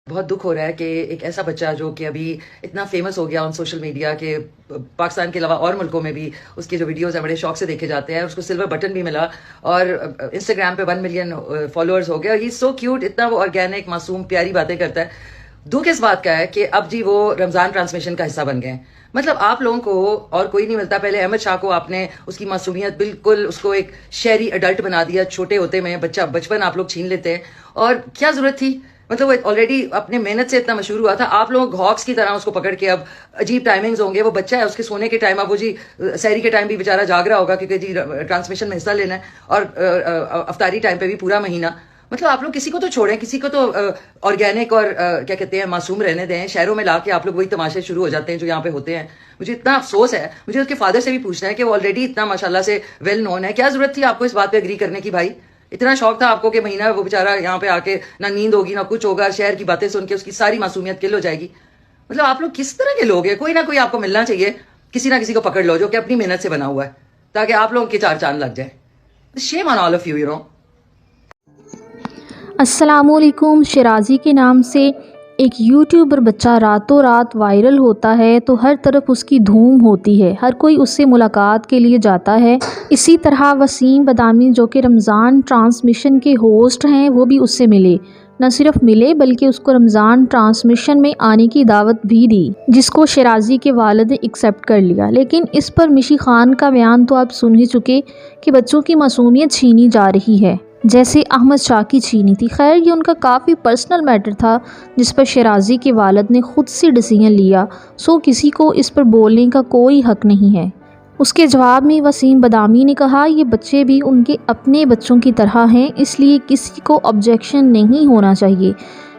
بہت دکھ ہو رہا ہے کہ ایک ایسا بچہ جو کہ ابھی اتنا فیمس ہو گیا آن سوشل میڈیا کہ پاکستان کے علاوہ اور ملکوں میں بھی اس کے جو ویڈیوز ہیں بڑے شوق سے دیکھے جاتے ہیں، اس کو سلور بٹن بھی ملا اور انسٹاگرام پہ 1 ملین فالوورز ہو گئے، اور ہی سو کیوٹ، اتنا وہ آرگینک معصوم پیاری باتیں کرتا ہے۔ دکھ اس بات کا ہے کہ اب جی وہ رمضان ٹرانسمیشن کا حصہ بن گئے ہیں۔ مطلب آپ لوگوں کو اور کوئی نہیں ملتا۔ پہلے احمد شاہ کو آپ نے اس کی معصومیت بالکل اس کو ایک شہری اڈلٹ بنا دیا، چھوٹے ہوتے میں بچپن آپ لوگ چھین لیتے ہیں، اور کیا ضرورت تھی؟ مطلب وہ آلریڈی اپنے محنت سے اتنا مشہور ہوا تھا، آپ لوگ ہاکس کی طرح اس کو پکڑ کے اب عجیب ٹائمنگز ہوں گے، وہ بچہ ہے، اس کے سونے کے ٹائم اب وہ جی سحری کے ٹائم بھی بیچارہ جاگ رہا ہوگا کیونکہ جی ٹرانسمیشن میں حصہ لینا ہے، اور افطاری ٹائم پہ بھی پورا مہینہ۔ مطلب آپ لوگ کسی کو تو چھوڑیں، کسی کو تو آرگینک اور کیا کہتے ہیں معصوم رہنے دیں۔ شہروں میں لا کے آپ لوگ وہی تماشے شروع ہو جاتے ہیں جو یہاں پہ ہوتے ہیں۔ مجھے اتنا افسوس ہے، مجھے اس کے فادر سے بھی پوچھنا ہے کہ وہ آلریڈی اتنا ماشاءاللہ سے ویل نون ہے، کیا ضرورت تھی آپ کو اس بات پہ اگری کرنے کی؟ بھائی اتنا شوق تھا آپ کو کہ مہینہ وہ بیچارہ یہاں پہ آ کے نہ نیند ہوگی نہ کچھ ہوگا، شہر کی باتیں سن کے اس کی ساری معصومیت کل ہو جائے گی۔ مطلب آپ لوگ کس طرح کے لوگ ہیں؟ کوئی نہ کوئی آپ کو ملنا چاہیے، کسی نہ کسی کو پکڑ لو جو کہ اپنی محنت سے بنا ہوا ہے، تاکہ آپ لوگوں کے 4 چاند لگ جائے۔ Shame on all of you, you know. السلام علیکم۔ شیرازی کے نام سے ایک یوٹیوبر بچہ راتوں رات وائرل ہوتا ہے تو ہر طرف اس کی دھوم ہوتی ہے، ہر کوئی اس سے ملاقات کے لیے جاتا ہے۔ اسی طرح وسیم بادامی جو کہ رمضان ٹرانسمیشن کے ہوسٹ ہیں، وہ بھی اس سے ملے، نہ صرف ملے بلکہ اس کو رمضان ٹرانسمیشن میں آنے کی دعوت بھی دی، جس کو شیرازی کے والد نے ایکسیپٹ کر لیا۔ لیکن اس پر مشی خان کا بیان تو آپ سن ہی چکے کہ بچوں کی معصومیت چھینی جا رہی ہے، جیسے احمد شاہ کی چھینی تھی۔ خیر یہ ان کا کافی پرسنل میٹر تھا جس پر شیرازی کے والد نے خود سے ڈیسیژن لیا، سو کسی کو اس پر بولنے کا کوئی حق نہیں ہے۔ اس کے جواب میں وسیم بادامی نے کہا یہ بچے بھی ان کے اپنے بچوں کی طرح ہیں، اس لیے کسی کو آبجیکشن نہیں ہونا چاہیے۔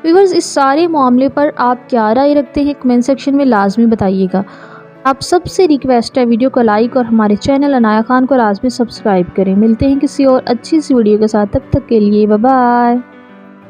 ویورز اس سارے معاملے پر آپ کیا رائے رکھتے ہیں؟ کمنٹ سیکشن میں لازمی بتائیے گا۔ آپ سب سے ریکویسٹ ہے ویڈیو کو لائک اور ہمارے چینل عنایا خان کو لازمی سبسکرائب کریں۔ ملتے ہیں کسی اور اچھی سی ویڈیو کے ساتھ، تب تک کے لیے بائے بائے۔